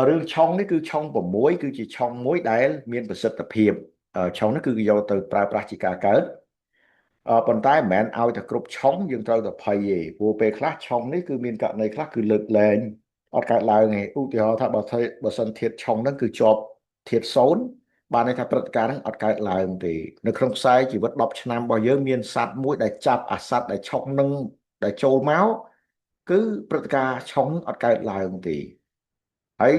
រឿងឆុងនេះគឺឆុង6គឺជាឆុងមួយដែលមានប្រសិទ្ធភាពឆុងនេះគឺយកទៅប្រើប្រាស់ជាការកើតប៉ុន្តែមិនមែនឲ្យតែគ្រប់ឆុងយើងត្រូវតែភ័យទេព្រោះពេលខ្លះឆុងនេះគឺមានករណីខ្លះគឺលើកលែងអត់កើតឡើងទេឧទាហរណ៍ថាបើសិនធាតុឆុងហ្នឹងគឺជាប់ធាតុសូន្យបានន័យថាព្រឹត្តិការណ៍ហ្នឹងអត់កើតឡើងទេនៅក្នុងខ្សែជីវិត10ឆ្នាំរបស់យើងមានសត្វមួយដែលចាប់អាសត្វដែលឆុងហ្នឹងដែលចូលមកគឺព្រឹត្តិការណ៍ឆុងអត់កើតឡើងទេ ហើយ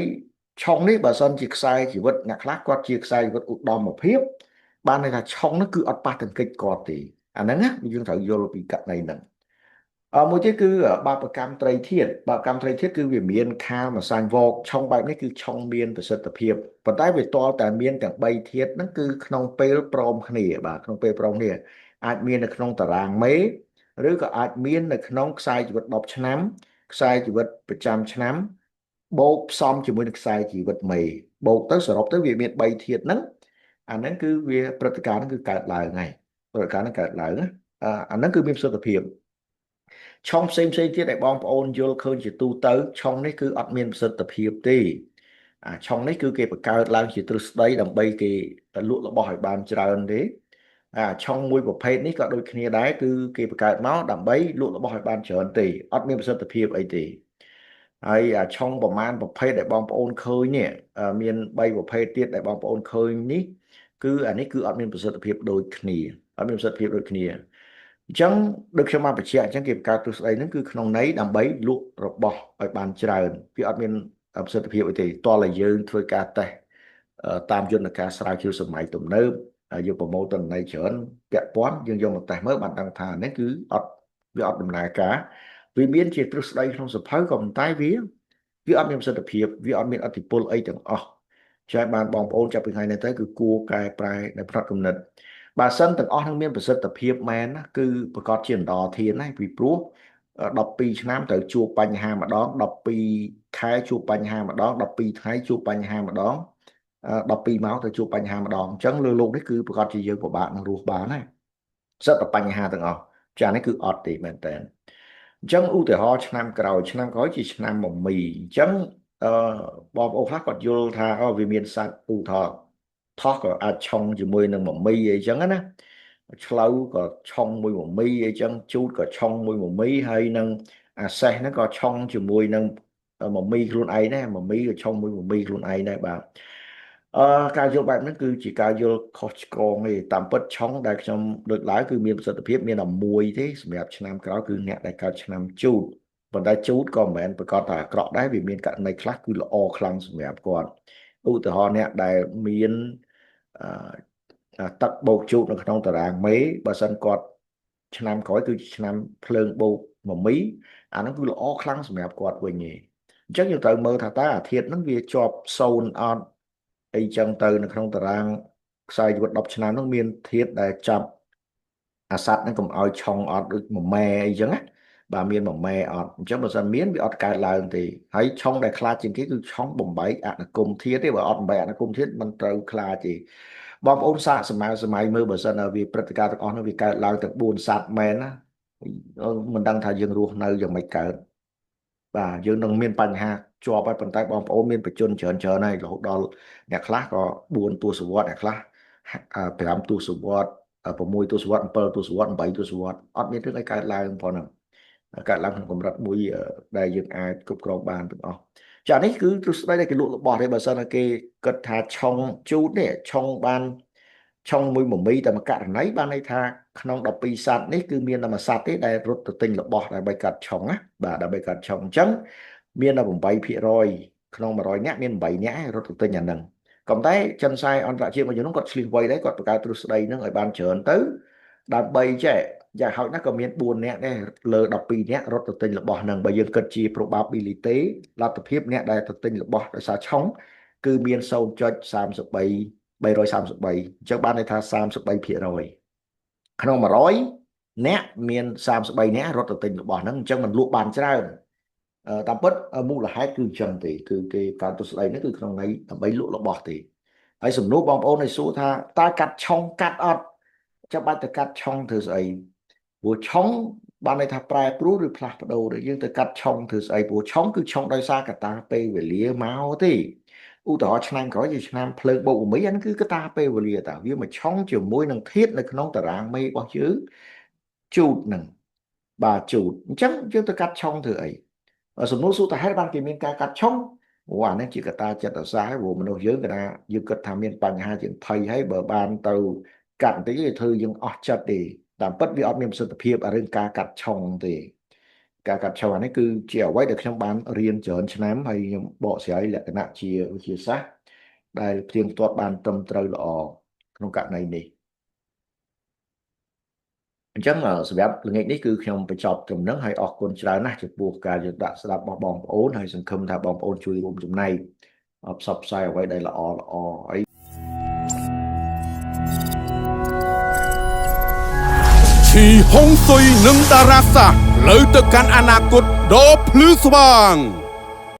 ឆុងនេះបើសិនជាខ្សែជីវិតអ្នកខ្លះគាត់ជាខ្សែជីវិតឧត្តមភាពបានន័យថាឆុងនោះគឺអត់ប៉ះទង្គិចគាត់ទេអាហ្នឹងណាយើងត្រូវយល់ពីករណីហ្នឹងមួយទៀតគឺបាបកម្មត្រីធាតុបាបកម្មត្រីធាតុគឺវាមានខាលម្សាញ់វកឆុងបែបនេះគឺឆុងមានប្រសិទ្ធភាពប៉ុន្តែវាទាល់តែមានទាំង3ធាតុហ្នឹងគឺក្នុងពេលព្រមគ្នាបាទក្នុងពេលព្រមគ្នាអាចមាននៅក្នុងតារាងមេឬក៏អាចមាននៅក្នុងខ្សែជីវិត10ឆ្នាំខ្សែជីវិតប្រចាំឆ្នាំបូកផ្សំជាមួយនឹងខ្សែជីវិតមេបូកទៅសរុបទៅវាមាន3ធាតុហ្នឹងអាហ្នឹងគឺវាព្រឹត្តិការណ៍ហ្នឹងគឺកើតឡើងហើយព្រឹត្តិការណ៍ហ្នឹងកើតឡើងណាអាហ្នឹងគឺមានប្រសិទ្ធភាពឆុងផ្សេងទៀតដែលបងប្អូនយល់ឃើញជាទូទៅឆុងនេះគឺអត់មានប្រសិទ្ធភាពទេឆុងនេះគឺគេបង្កើតឡើងជាទ្រឹស្ដីដើម្បីគេលក់របស់ឲ្យបានច្រើនទេឆុងមួយប្រភេទនេះក៏ដូចគ្នាដែរគឺគេបង្កើតមកដើម្បីលក់របស់ឲ្យបានច្រើនទេអត់មានប្រសិទ្ធភាពអីទេហើយឆុងប្រមាណប្រភេទដែលបងប្អូនឃើញនេះមាន3ប្រភេទទៀតដែលបងប្អូនឃើញនេះគឺអានេះគឺអត់មានប្រសិទ្ធភាពដូចគ្នាអត់មានប្រសិទ្ធភាពដូចគ្នាអញ្ចឹងដូចខ្ញុំបានបញ្ជាក់អញ្ចឹងគេបង្កើតទ្រឹស្ដីហ្នឹងគឺក្នុងន័យដើម្បីលក់របស់ឲ្យបានច្រើនវាអត់មានប្រសិទ្ធភាពអីទេតោះតែយើងធ្វើការតេស្តតាមយន្តការស្រាវជ្រាវសម័យទំនើបយើងប្រមូលទិន្នន័យច្រើនពាក់ព័ន្ធយើងយកមកតេស្តមើលបានដឹងថានេះគឺអត់វាអត់ដំណើរការវាមានជាទ្រឹស្ដីក្នុងសភៅក៏ប៉ុន្តែវាអត់មានប្រសិទ្ធភាពវាអត់មានឥទ្ធិពលអីទាំងអស់ចា៎បានបងប្អូនចាប់ពីថ្ងៃនេះទៅគឺគួរកែប្រែនៅផ្នត់គំនិតបើសិនទាំងអស់នឹងមានប្រសិទ្ធភាពមែនណាគឺប្រកាសជាអន្តរធានហើយពីព្រោះ12ឆ្នាំត្រូវជួបបញ្ហាម្ដង12ខែជួបបញ្ហាម្ដង12ថ្ងៃជួបបញ្ហាម្ដង12ម៉ោងទៅជួបបញ្ហាម្ដងអញ្ចឹងលើលោកនេះគឺប្រកាសជាយើងពិបាកនឹងរស់បានហើយសិតតែបញ្ហាទាំងអស់ចានេះគឺអត់ទេមែនតើអញ្ចឹងឧទាហរណ៍ឆ្នាំក្រោយជាឆ្នាំមមីអញ្ចឹងអឺបងប្អូនខ្លះគាត់យល់ថាវាមានសត្វឧទាហរណ៍ថោះក៏អាចឆុងជាមួយនឹងមមីអីចឹងណាឆ្លូវក៏ឆុងមួយមមីអីចឹងជូតក៏ឆុងមួយមមីហើយនឹងអាសេះហ្នឹងក៏ឆុងជាមួយនឹងមមីខ្លួនឯងដែរមមីក៏ឆុងមួយមមីខ្លួនឯងដែរបាទអឺការយល់បែបហ្នឹងគឺជាការយល់ខុសឆ្គងទេតាមពិតឆុងដែលខ្ញុំលើកឡើងគឺមានប្រសិទ្ធភាពមានតែមួយទេសម្រាប់ឆ្នាំក្រោយគឺអ្នកដែលកើតឆ្នាំជូតប៉ុន្តែជូតក៏មិនមែនប្រកាសថាអាក្រក់ដែរវាមានករណីខ្លះគឺល្អខ្លាំងសម្រាប់គាត់ឧទាហរណ៍អ្នកដែលមានអឺទឹកបូកជូតនៅក្នុងតារាងមេបើសិនគាត់ឆ្នាំក្រោយគឺជាឆ្នាំភ្លើងបូកមមីអាហ្នឹងគឺល្អខ្លាំងសម្រាប់គាត់វិញឯងអញ្ចឹងយើងត្រូវមើលថាតើអាធាតុហ្នឹងវាជាប់សូន្យអត់អីចឹងទៅនៅក្នុងតារាងខ្សែជីវិត10ឆ្នាំហ្នឹងមានធាតុដែលចាប់អាសត្វហ្នឹងកុំឲ្យឆុងអត់ដូចមួយម៉ែអីចឹងណាបាទមានមួយម៉ែអត់អញ្ចឹងបើសិនមានវាអត់កើតឡើងទេហើយឆុងដែលខ្លាចជាងគេគឺឆុងបំបែកអនុគមធាតុទេបើអត់បំបែកអនុគមធាតុมันត្រូវខ្លាចទេបងប្អូនសាកសម័យមើលបើសិនវាព្រឹត្តិការណ៍ទាំងអស់នោះវាកើតឡើងទាំង4សត្វមែនណាមិនដឹងថាយើងរស់នៅយ៉ាងម៉េចកើតបាទយើងនឹងមានបញ្ហាជាប់ហើយប៉ុន្តែបងប្អូនមានបញ្ជនច្រើនហើយរហូតដល់អ្នកខ្លះក៏4ទសវត្សរ៍អ្នកខ្លះ5ទសវត្សរ៍6ទសវត្សរ៍7ទសវត្សរ៍8ទសវត្សរ៍អត់មានរឿងអីកើតឡើងផងហ្នឹងកើតឡើងក្នុងកម្រិតមួយដែលយើងអាចគ្រប់គ្រងបានទាំងអស់ចានេះគឺទ្រឹស្ដីដែលគេលក់របស់ទេបើសិនតែគេគិតថាឆុងជូតនេះឆុងបានឆុងមួយមមីតែមួយករណីបានន័យថាក្នុង12សត្វនេះគឺមានតែមួយសត្វទេដែលរត់ទៅទិញរបស់ដើម្បីកាត់ឆុងណាបាទដើម្បីកាត់ឆុងអញ្ចឹងមានតែ8%ក្នុង100នាក់មាន8នាក់ឯងរត់ទៅទិញអាហ្នឹងក៏ប៉ុន្តែចិនសែអន្តរជាតិមួយចំនួនគាត់ឆ្លៀសវៃដែរគាត់បង្កើតទ្រឹស្ដីហ្នឹងឲ្យបានច្រើនទៅដើម្បីចេះយ៉ាងហោចណាស់ក៏មាន4នាក់ដែរលើ12នាក់រត់ទៅទិញរបស់ហ្នឹងបើយើងគិតជា probability លទ្ធភាពអ្នកដែលទៅទិញរបស់ដោយសារឆុងគឺមាន0.33 333អញ្ចឹងបានន័យថា33%ក្នុង100អ្នកមាន33អ្នករត់ទៅទិញរបស់ហ្នឹងអញ្ចឹងมันលក់បានច្រើនតាមពិតមូលហេតុគឺអញ្ចឹងទេគឺគេកើតទស្សន័យនេះគឺក្នុងន័យដើម្បីលក់របស់ទេហើយសំណួរបងប្អូនឲ្យសួរថាតើកាត់ឆុងកាត់អត់ចាំបាច់ទៅកាត់ឆុងធ្វើស្អីព្រោះឆុង បានន័យថាប្រែប្រួលឬផ្លាស់ប្ដូរយើងទៅកាត់ឆុងធ្វើស្អីព្រោះឆុងគឺឆុងដោយសារកត្តាពេលវេលាមកទេឧទាហរណ៍ឆ្នាំក្រោយជាឆ្នាំភ្លើងបូកមីអានេះគឺកត្តាពេលវេលាតាវាមកឆុងជាមួយនឹងធាតុនៅក្នុងតារាងមេរបស់យើងជូតនឹងបាទជូតអញ្ចឹងយើងទៅកាត់ឆុងធ្វើអីសំណួរសួរតើហេតុបានគេមានការកាត់ឆុងព្រោះអានេះជាកត្តាចិត្តសាស្ត្រព្រោះមនុស្សយើងគាត់ថាយើងគិតថាមានបញ្ហាជាងភ័យហើយបើបានទៅកាត់បន្តិចវាធ្វើយើងអស់ចិត្តទេតាមពិតវាអត់មានប្រសិទ្ធភាពអារឿងការកាត់ឆុងទេការកាត់ឆុងអានេះគឺជាអ្វីដែលខ្ញុំបានរៀនច្រើនឆ្នាំហើយខ្ញុំបកស្រាយលក្ខណៈជាវិទ្យាសាស្ត្រដែលផ្ទៀងផ្ទាត់បានត្រឹមត្រូវល្អក្នុងករណីនេះអញ្ចឹងសម្រាប់ល្ងាចនេះគឺខ្ញុំបញ្ចប់ត្រឹមហ្នឹងហើយអរគុណច្រើនណាស់ចំពោះការយកដាក់ស្ដាប់របស់បងប្អូនហើយសង្ឃឹមថាបងប្អូនជួយរួមចំណែកផ្សព្វផ្សាយអ្វីដែលល្អហើយឈីហុងស៊ុយនិងតារាសាលើទៅកាន់អនាគតដ៏ភ្លឺស្វាង